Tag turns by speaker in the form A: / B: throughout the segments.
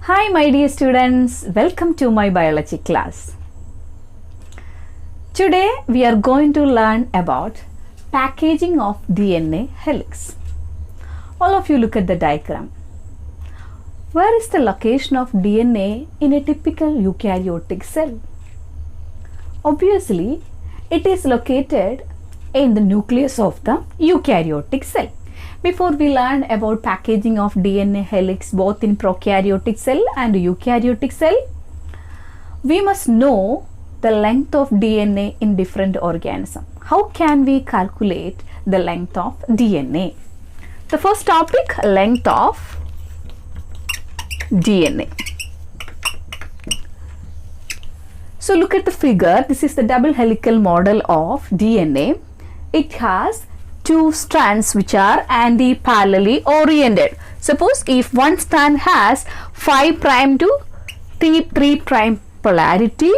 A: Hi my dear students, welcome to my biology class. Today we are going to learn about packaging of DNA helix. All of you look at the diagram. Where is the location of DNA in a typical eukaryotic cell? Obviously, it is located in the nucleus of the eukaryotic cell. Before we learn about packaging of DNA helix both in prokaryotic cell and eukaryotic cell, we must know the length of DNA in different organisms. How can we calculate the length of DNA? The first topic, length of DNA. So look at the figure. This is the double helical model of DNA. It has two strands which are anti-parallelly oriented. Suppose if one strand has 5' to 3' polarity,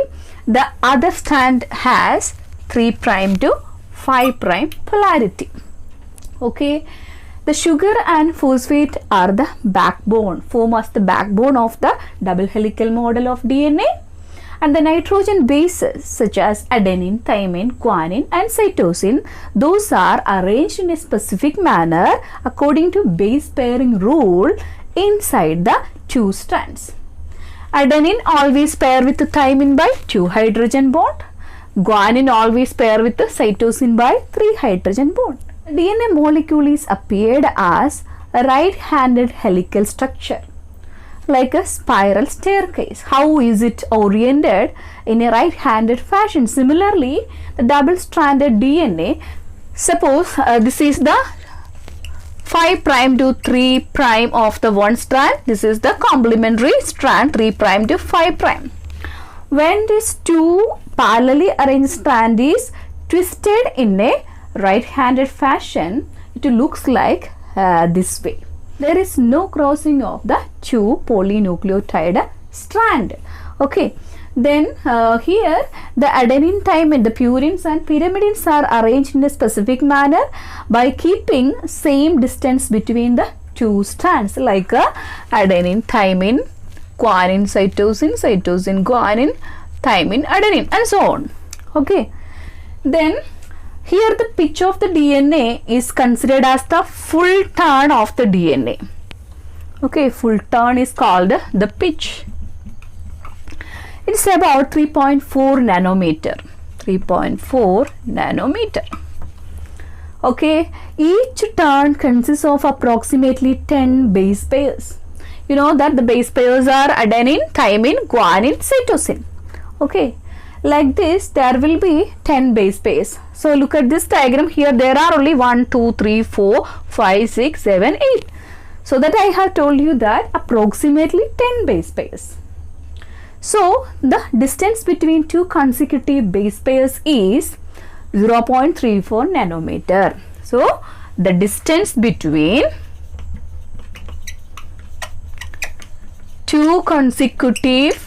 A: the other strand has 3' to 5' polarity. Okay, the sugar and phosphate are the backbone, form as the backbone of the double helical model of DNA. And the nitrogen bases such as adenine, thymine, guanine and cytosine, those are arranged in a specific manner according to base pairing rule inside the two strands. Adenine always pair with thymine by 2 hydrogen bond. Guanine always pair with cytosine by 3 hydrogen bond. DNA molecule is appeared as a right-handed helical structure, like a spiral staircase. How is it oriented? In a right-handed fashion. Similarly, the double-stranded DNA, suppose this is the 5' to 3' of the one strand. This is the complementary strand 3' to 5'. When this two parallelly arranged strand is twisted in a right-handed fashion, it looks like this way. There is no crossing of the two polynucleotide strand. Okay, then here the adenine, thymine, the purines and pyrimidines are arranged in a specific manner by keeping same distance between the two strands, like adenine, thymine, guanine, cytosine, cytosine, guanine, thymine, adenine and so on. Okay, then here the pitch of the DNA is considered as the full turn of the DNA. Okay, full turn is called the pitch. It's about 3.4 nanometer. 3.4 nanometer. Okay, each turn consists of approximately 10 base pairs. You know that the base pairs are adenine, thymine, guanine, cytosine. Okay, like this there will be 10 base pairs. So look at this diagram. Here there are only 1, 2, 3, 4, 5, 6, 7, 8. So that I have told you that approximately 10 base pairs. So the distance between two consecutive base pairs is 0.34 nanometer. So the distance between two consecutive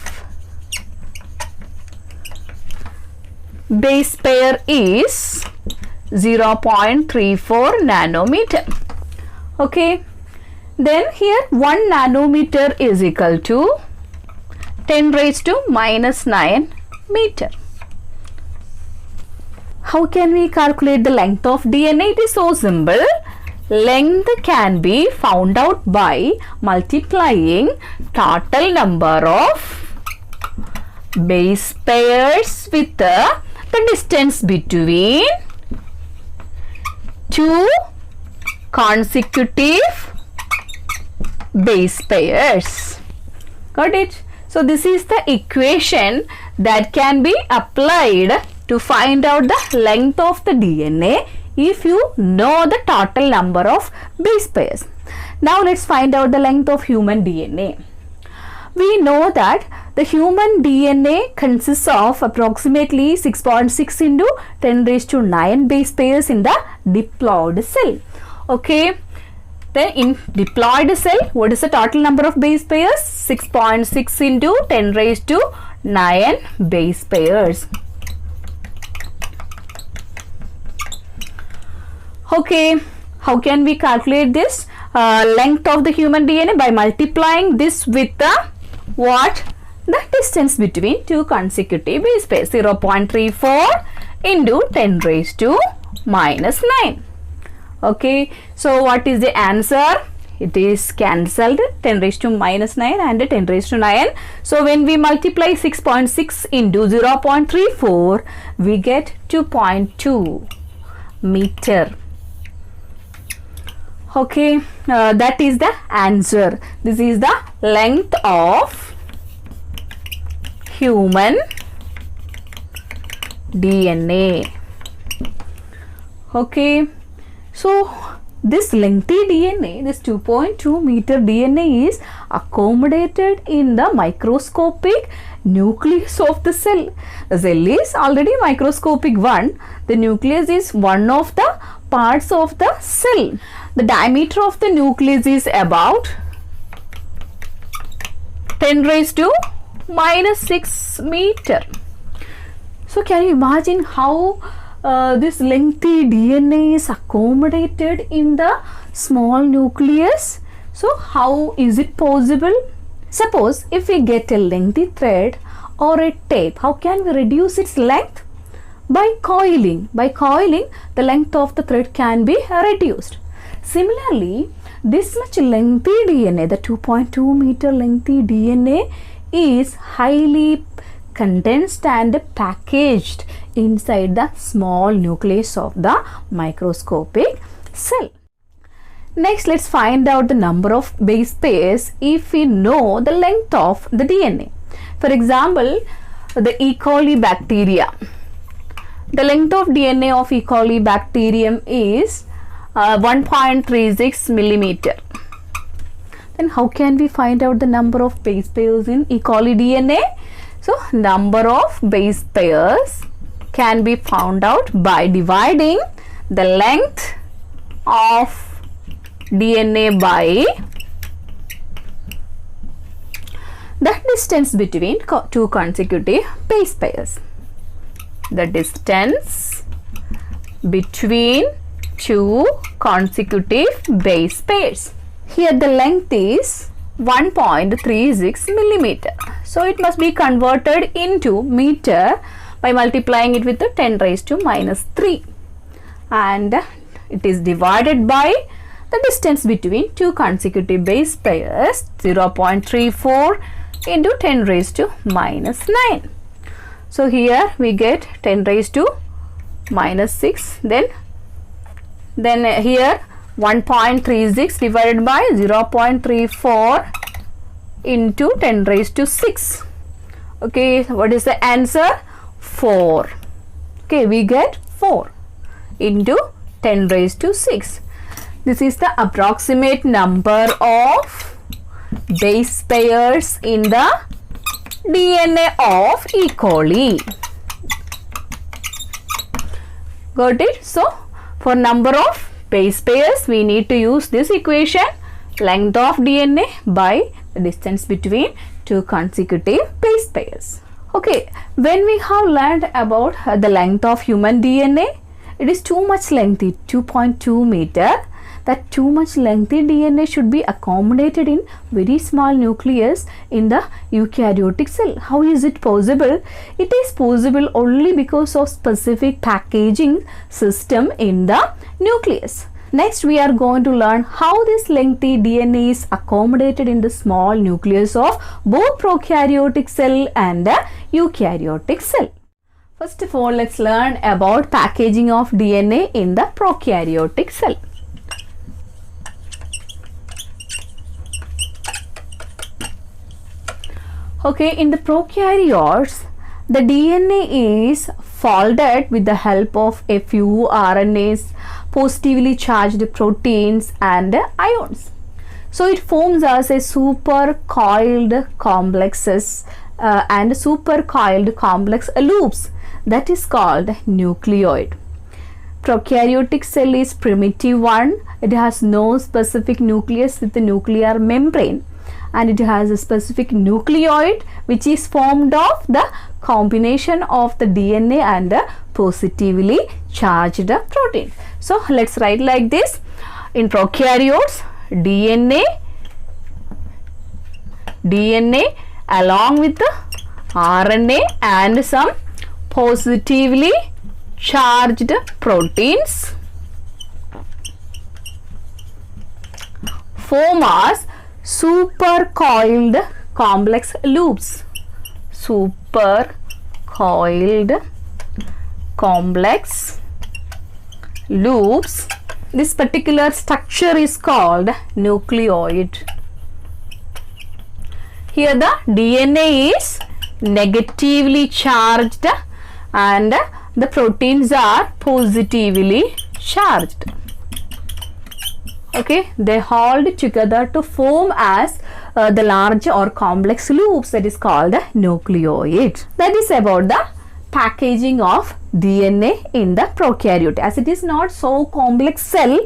A: base pair is 0.34 nanometer. Okay, then here 1 nanometer is equal to 10 raised to minus 9 meter. How can we calculate the length of DNA? It is so simple. Length can be found out by multiplying total number of base pairs with the distance between two consecutive base pairs. Got it? So this is the equation that can be applied to find out the length of the DNA if you know the total number of base pairs. Now let's find out the length of human DNA. We know that the human DNA consists of approximately 6.6 into 10 raised to 9 base pairs in the diploid cell. Okay, then in diploid cell, what is the total number of base pairs? 6.6 into 10 raised to 9 base pairs. Okay, how can we calculate this length of the human DNA? By multiplying this with the what? The distance between two consecutive base pairs. 0.34 into 10 raised to minus 9. Okay, so what is the answer? It is cancelled, 10 raised to minus 9 and 10 raised to 9. So when we multiply 6.6 into 0.34, we get 2.2 meter. Okay, that is the answer. This is the length of human DNA. Okay, so this lengthy DNA, this 2.2 meter DNA is accommodated in the microscopic nucleus of the cell. The cell is already microscopic one. The nucleus is one of the parts of the cell. The diameter of the nucleus is about 10 raised to minus 6 meter. So can you imagine how this lengthy DNA is accommodated in the small nucleus? So how is it possible? Suppose if we get a lengthy thread or a tape, how can we reduce its length? By coiling. By coiling, the length of the thread can be reduced. Similarly, this much lengthy DNA, the 2.2 meter lengthy DNA is highly condensed and packaged inside the small nucleus of the microscopic cell. Next, let's find out the number of base pairs if we know the length of the DNA. For example, the E. coli bacteria. The length of DNA of E. coli bacterium is 1.36 millimeter. Then how can we find out the number of base pairs in E. coli DNA? So, number of base pairs can be found out by dividing the length of DNA by the distance between two consecutive base pairs. The distance between two consecutive base pairs. Here the length is 1.36 millimeter. So it must be converted into meter by multiplying it with the 10 raised to minus 3. And it is divided by the distance between two consecutive base pairs, 0.34 into 10 raised to minus 9. So here we get 10 raised to minus 6. Then here 1.36 divided by 0.34 into 10 raised to 6. Okay, what is the answer? 4. Okay, we get 4 into 10 raised to 6. This is the approximate number of base pairs in the DNA of E. coli. Got it? So, for number of base pairs, we need to use this equation, length of DNA by the distance between two consecutive base pairs. Okay, when we have learned about the length of human DNA, it is too much lengthy, 2.2 meter. That too much lengthy DNA should be accommodated in very small nucleus in the eukaryotic cell. How is it possible? It is possible only because of specific packaging system in the nucleus. Next, we are going to learn how this lengthy DNA is accommodated in the small nucleus of both prokaryotic cell and the eukaryotic cell. First of all, let's learn about packaging of DNA in the prokaryotic cell. Okay, in the prokaryotes, the DNA is folded with the help of a few RNAs, positively charged proteins and ions. So it forms as a supercoiled complexes and supercoiled complex loops, that is called nucleoid. Prokaryotic cell is primitive one. It has no specific nucleus with the nuclear membrane, and it has a specific nucleoid which is formed of the combination of the DNA and the positively charged protein. So let's write like this. In prokaryotes, DNA along with the RNA and some positively charged proteins form as supercoiled complex loops. Supercoiled complex loops. This particular structure is called nucleoid. Here the DNA is negatively charged and the proteins are positively charged. Okay, they hold together to form as the large or complex loops, that is called the nucleoid. That is about the packaging of DNA in the prokaryote. As it is not so complex cell,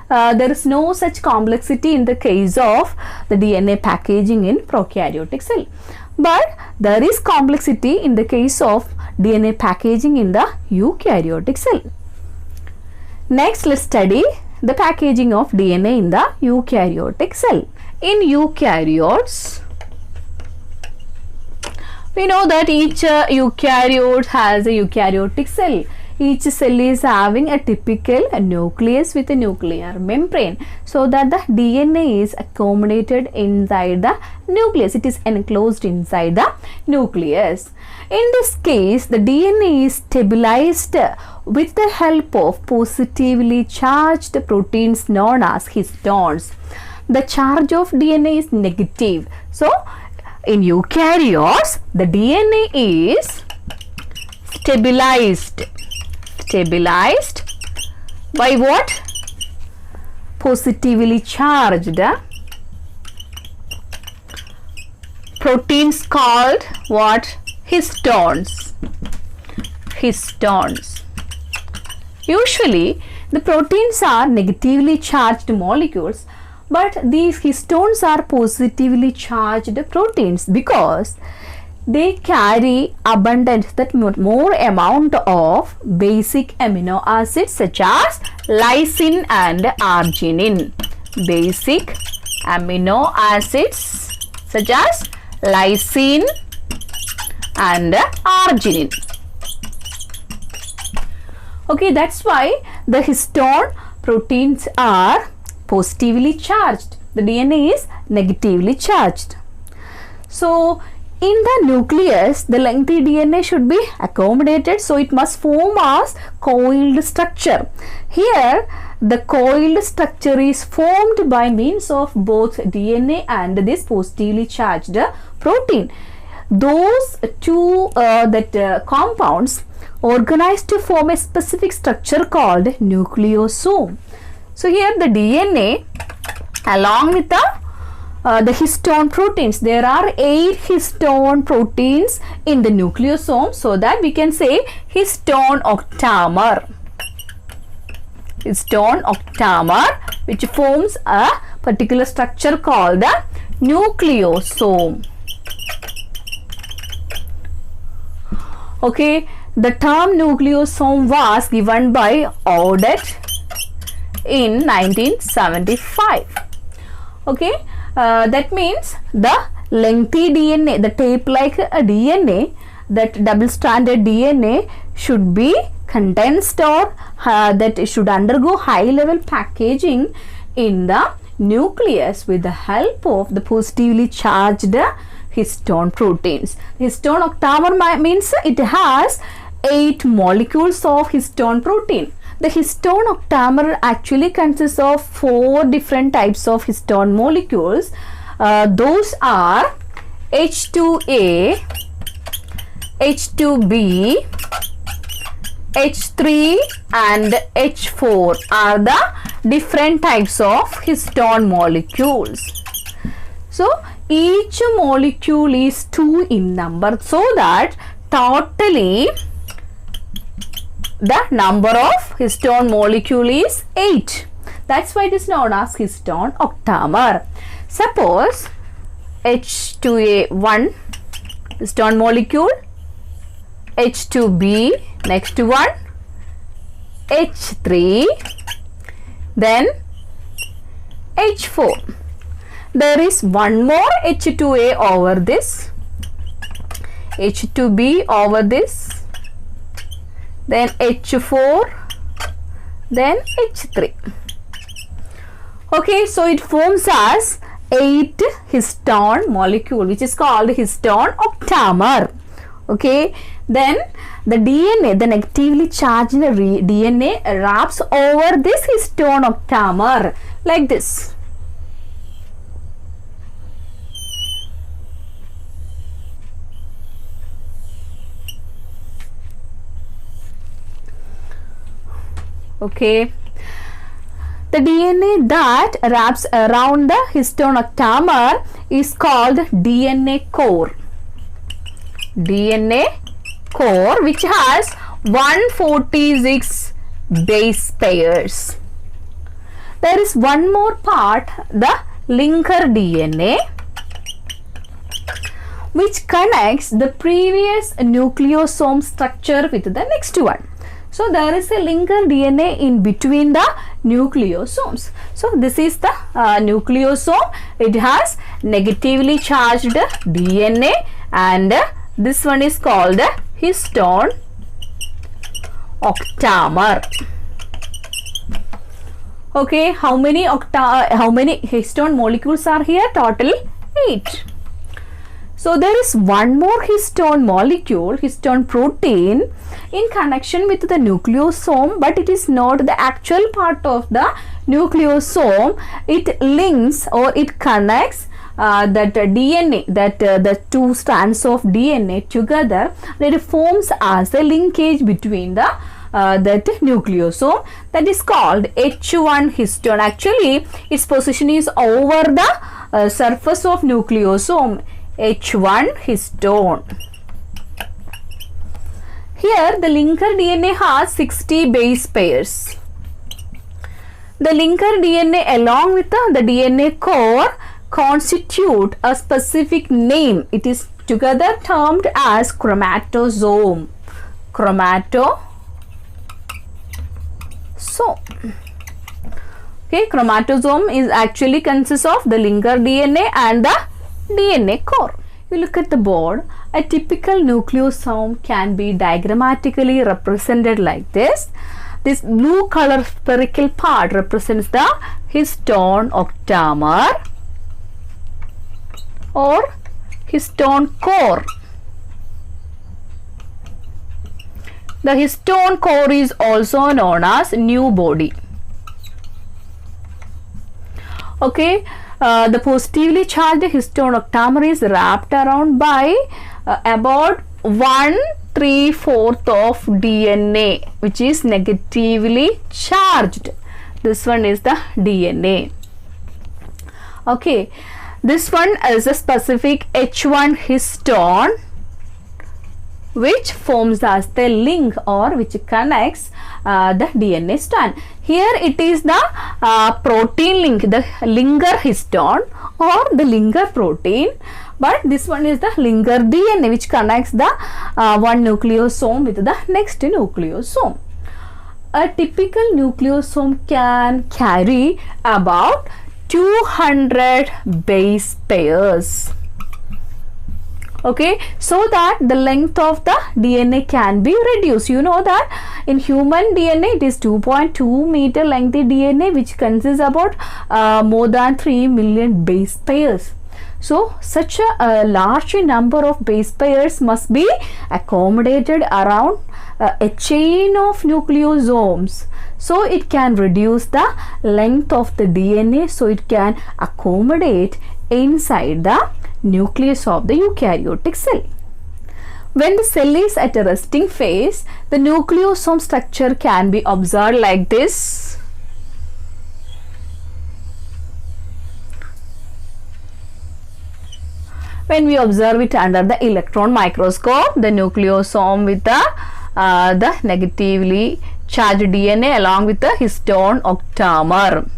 A: there is no such complexity in the case of the DNA packaging in prokaryotic cell. But there is complexity in the case of DNA packaging in the eukaryotic cell. Next, let's study the packaging of DNA in the eukaryotic cell. In eukaryotes, we know that each eukaryote has a eukaryotic cell. Each cell is having a typical nucleus with a nuclear membrane, so that the DNA is accommodated inside the nucleus. It is enclosed inside the nucleus. In this case, the DNA is stabilized with the help of positively charged proteins known as histones. The charge of DNA is negative. So, in eukaryotes, the DNA is stabilized by what? Positively charged proteins called what? Histones. Usually the proteins are negatively charged molecules, but these histones are positively charged proteins because they carry abundant, that more amount of basic amino acids such as lysine and arginine. Basic amino acids such as lysine and arginine. Okay, that's why the histone proteins are positively charged. The DNA is negatively charged. So, in the nucleus, the lengthy DNA should be accommodated, so it must form as coiled structure. Here, the coiled structure is formed by means of both DNA and this positively charged protein. Those two compounds organize to form a specific structure called nucleosome. So, here the DNA along with the histone proteins, there are 8 histone proteins in the nucleosome, so that we can say histone octamer. Histone octamer, which forms a particular structure called the nucleosome. Okay, the term nucleosome was given by Audet in 1975. Okay. That means the lengthy DNA, the tape-like DNA, that double-stranded DNA should be condensed or that should undergo high-level packaging in the nucleus with the help of the positively charged histone proteins. Histone octamer means it has 8 molecules of histone protein. The histone octamer actually consists of 4 different types of histone molecules. Those are H2A, H2B, H3 and H4 are the different types of histone molecules. So, each molecule is 2 in number, so that totally the number of histone molecule is 8. That's why it is known as histone octamer. Suppose H2A1 histone molecule, H2B, next one, H3, then H4. There is one more H2A over this H2B over this, then H4, then H3. Okay, so it forms as 8 histone molecule, which is called histone octamer. Okay, then the DNA, the negatively charged DNA wraps over this histone octamer like this. Okay, the DNA that wraps around the histone octamer is called DNA core. DNA core, which has 146 base pairs. There is one more part, the linker DNA, which connects the previous nucleosome structure with the next one. So there is a linker DNA in between the nucleosomes. So this is the nucleosome. It has negatively charged DNA, and this one is called the histone octamer. Okay, how many histone molecules are here? Total 8. So there is one more histone molecule, histone protein, in connection with the nucleosome, but it is not the actual part of the nucleosome. It links or it connects that DNA, the two strands of DNA together, that forms as a linkage between the that nucleosome, that is called H1 histone. Actually, its position is over the surface of nucleosome, H1 histone. Here the linker DNA has 60 base pairs. The linker DNA along with the DNA core constitute a specific name. It is together termed as chromatosome. Chromatosome. Okay, chromatosome is actually consists of the linker DNA and the DNA core. You look at the board, a typical nucleosome can be diagrammatically represented like this. This blue color spherical part represents the histone octamer or histone core. The histone core is also known as new body. Okay, the positively charged histone octamer is wrapped around by about 1/3 of DNA, which is negatively charged. This one is the DNA. Okay, this one is a specific H1 histone, which forms as the link or which connects the DNA strand. Here it is the protein link, the linker histone or the linker protein, but this one is the linker DNA, which connects the one nucleosome with the next nucleosome. A typical nucleosome can carry about 200 base pairs. Okay, so that the length of the DNA can be reduced. You know that in human DNA it is 2.2 meter lengthy DNA, which consists about more than 3 million base pairs. So such a large number of base pairs must be accommodated around a chain of nucleosomes. So it can reduce the length of the DNA, so it can accommodate inside the nucleus of the eukaryotic cell. When the cell is at a resting phase, the nucleosome structure can be observed like this. When we observe it under the electron microscope, the nucleosome with the negatively charged DNA along with the histone octamer.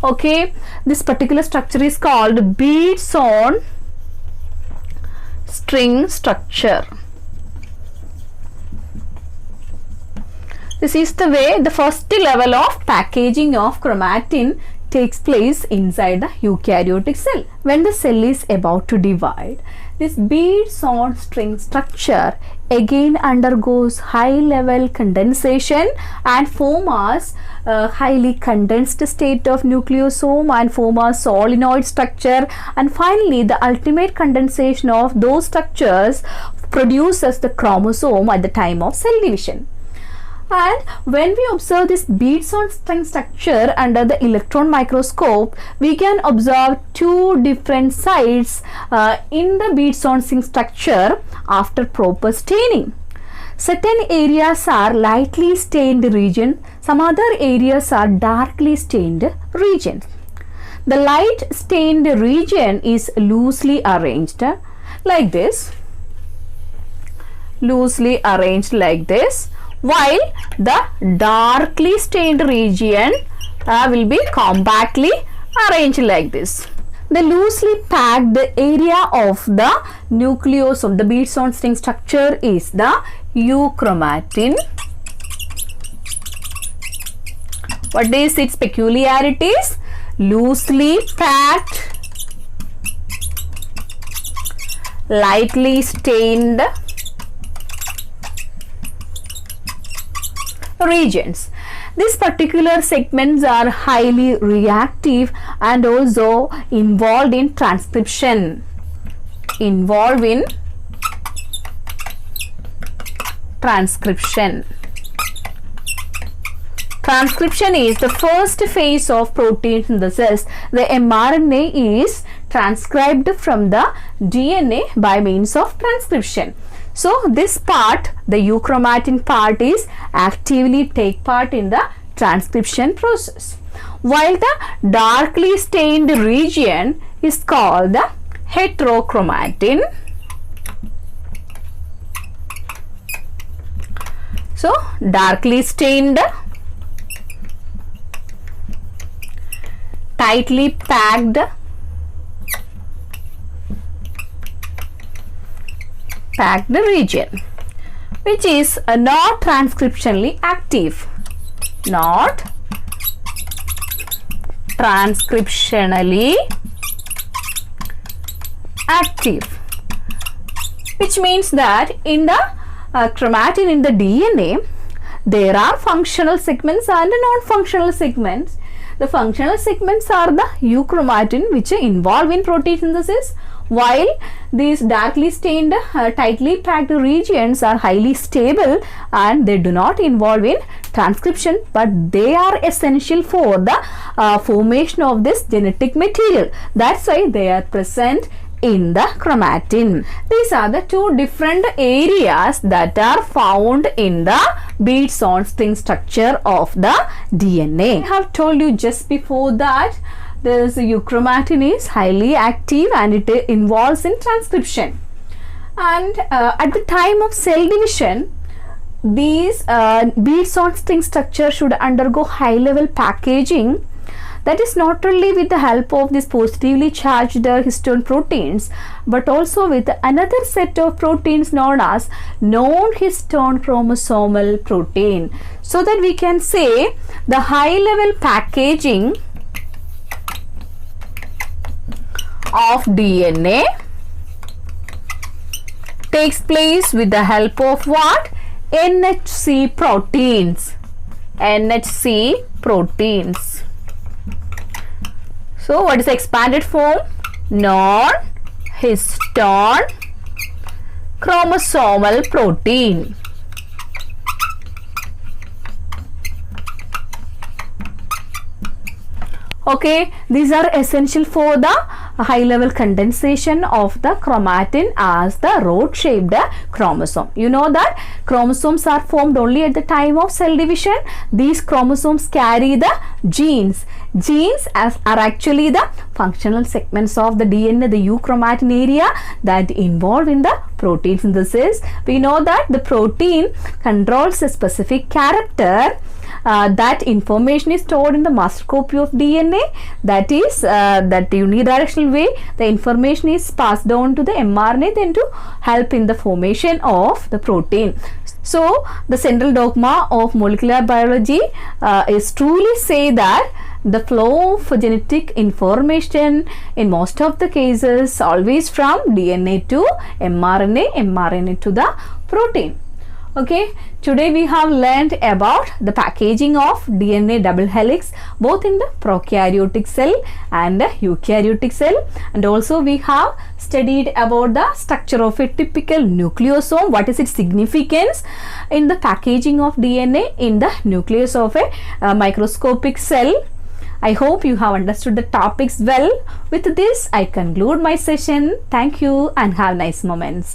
A: Okay, this particular structure is called beads on string structure. This is the way the first level of packaging of chromatin takes place inside the eukaryotic cell. When the cell is about to divide, This beads on string structure again undergoes high level condensation and form as a highly condensed state of nucleosome and form a solenoid structure, and finally the ultimate condensation of those structures produces the chromosome at the time of cell division. And when we observe this beads on string structure under the electron microscope, we can observe two different sites in the beads on string structure after proper staining. Certain areas are lightly stained region, some other areas are darkly stained regions. The light stained region is loosely arranged like this, while the darkly stained region will be compactly arranged like this. The loosely packed area of the nucleosome, the beads on string structure, is the euchromatin. What is its peculiarities? Loosely packed, lightly stained regions. These particular segments are highly reactive and also involved in transcription. Transcription is the first phase of protein synthesis. The mRNA is transcribed from the DNA by means of transcription. So this part, the euchromatin part, is actively take part in the transcription process, while the darkly stained region is called the heterochromatin. So darkly stained, tightly packed, region, which is not transcriptionally active. Not transcriptionally active, which means that in the chromatin in the DNA there are functional segments and non-functional segments. The functional segments are the euchromatin, which involve in protein synthesis, while these darkly stained, tightly packed regions are highly stable and they do not involve in transcription, but they are essential for the formation of this genetic material. That's why they are present in the chromatin. These are the two different areas that are found in the beads on string structure of the DNA. I have told you just before that this euchromatin is highly active and it involves in transcription, and at the time of cell division these beads on string structure should undergo high level packaging, that is not only with the help of these positively charged histone proteins but also with another set of proteins known as non-histone chromosomal protein, so that we can say the high level packaging of DNA takes place with the help of what? NHC proteins. NHC proteins. So what is the expanded form? Non-histone chromosomal protein. Okay, these are essential for the high level condensation of the chromatin as the rod shaped chromosome. You know that chromosomes are formed only at the time of cell division. These chromosomes carry the genes. Genes are actually the functional segments of the DNA, the euchromatin area that involve in the protein synthesis. We know that the protein controls a specific character. That information is stored in the master copy of DNA, that is that unidirectional way the information is passed on to the mRNA then to help in the formation of the protein. So the central dogma of molecular biology is truly say that the flow of genetic information in most of the cases always from DNA to mRNA, mRNA to the protein. Okay, today we have learned about the packaging of DNA double helix both in the prokaryotic cell and the eukaryotic cell, and also we have studied about the structure of a typical nucleosome, what is its significance in the packaging of DNA in the nucleus of a microscopic cell. I hope you have understood the topics well. With this, I conclude my session. Thank you and have nice moments.